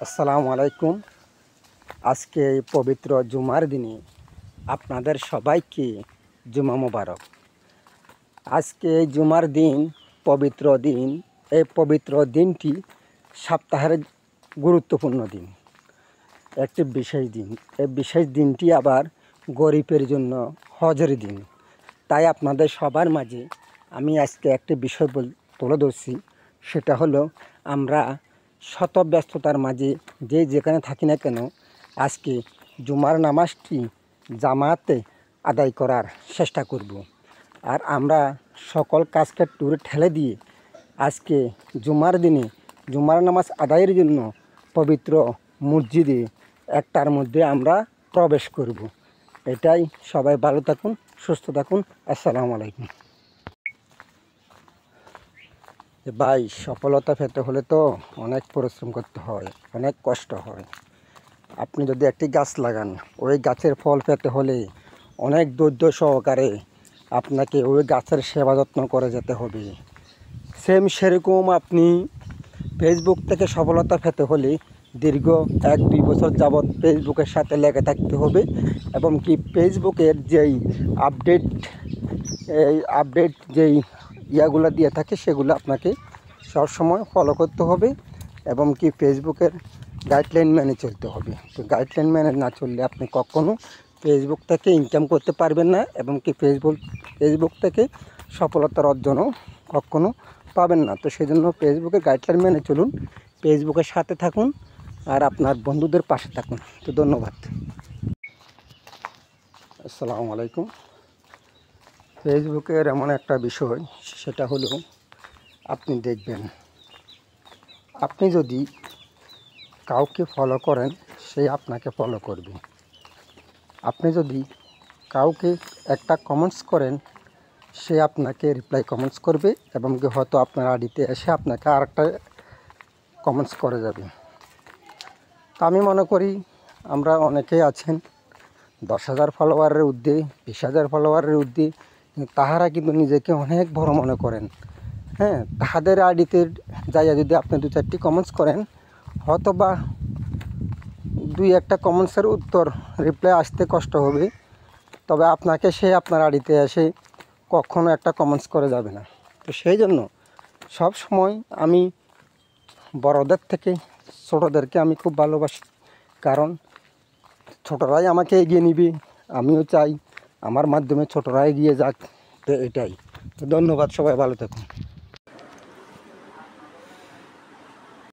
আসসালামু আলাইকুম। আজকে এই পবিত্র জুমার দিনে আপনাদের সবাইকে জুমা মোবারক। আজকে এই জুমার দিন, পবিত্র দিন। এই পবিত্র দিনটি সপ্তাহের গুরুত্বপূর্ণ দিন, একটি বিশেষ দিন। এই বিশেষ দিনটি আবার গরিবের জন্য হজের দিন। তাই আপনাদের সবার মাঝে আমি আজকে একটি বিষয় তুলে ধরছি। সেটা হলো, আমরা শত ব্যস্ততার মাঝে যে যেখানে থাকি না কেন, আজকে জুমার নামাজটি জামাতে আদায় করার চেষ্টা করব। আর আমরা সকল কাজকে টুরে ঠেলে দিয়ে আজকে জুমার দিনে জুমার নামাজ আদায়ের জন্য পবিত্র মসজিদে একটার মধ্যে আমরা প্রবেশ করব। এটাই। সবাই ভালো থাকুন, সুস্থ থাকুন। আসসালামু আলাইকুম। ভাই, সফলতা পেতে হলে তো অনেক পরিশ্রম করতে হয়, অনেক কষ্ট হয়। আপনি যদি একটি গাছ লাগান, ওই গাছের ফল পেতে হলে অনেক ধৈর্য সহকারে আপনাকে ওই গাছের সেবা যত্ন করে যেতে হবে। সেরকম আপনি ফেসবুক থেকে সফলতা পেতে হলে দীর্ঘ 1-2 বছর যাবৎ ফেসবুকের সাথে লেগে থাকতে হবে, এবং কি ফেসবুকের যেই আপডেট যেই ইয়াগুলো দিয়ে থাকে সেগুলো আপনাকে সবসময় ফলো করতে হবে, এবং কি ফেসবুকের গাইডলাইন মেনে চলতে হবে। তো গাইডলাইন মেনে না চললে আপনি কখনও ফেসবুক থেকে ইনকাম করতে পারবেন না, এবং কি ফেসবুক থেকে সফলতার অর্জনও কখনও পাবেন না। তো সেই জন্য ফেসবুকের গাইডলাইন মেনে চলুন, ফেসবুকের সাথে থাকুন, আর আপনার বন্ধুদের পাশে থাকুন। তো ধন্যবাদ। আসসালামু আলাইকুম। ফেসবুকের এমন একটা বিষয়, সেটা হলো, আপনি দেখবেন, আপনি যদি কাউকে ফলো করেন, সে আপনাকে ফলো করবে। আপনি যদি কাউকে একটা কমেন্টস করেন, সে আপনাকে রিপ্লাই কমেন্টস করবে, এবং হয়তো আপনার আইডিতে এসে আপনাকে আরেকটা কমেন্টস করে যাবে। তা আমি মনে করি, আমরা অনেকেই আছেন 10,000 ফলোয়ারের ঊর্ধ্বে, 20,000 ফলোয়ারের ঊর্ধ্বে, তাহারা কিন্তু নিজেকে অনেক বড় মনে করেন। হ্যাঁ, তাহাদের আইডিতে যাইয়া যদি আপনি 2-4টি কমেন্টস করেন, হয়তো বা 2-1টা কমেন্টসের উত্তর রিপ্লাই আসতে কষ্ট হবে, তবে আপনাকে সে আপনার আইডিতে এসে কখনো একটা কমেন্টস করে যাবে না। তো সেই জন্য সব সময় আমি বড়দের থেকে ছোটোদেরকে আমি খুব ভালোবাসি, কারণ ছোটরাই আমাকে এগিয়ে নিবে। আমিও চাই আমার মাধ্যমে ছোটরা এগিয়ে যাক। তো এটাই। তো ধন্যবাদ, সবাই ভালো থাকুন।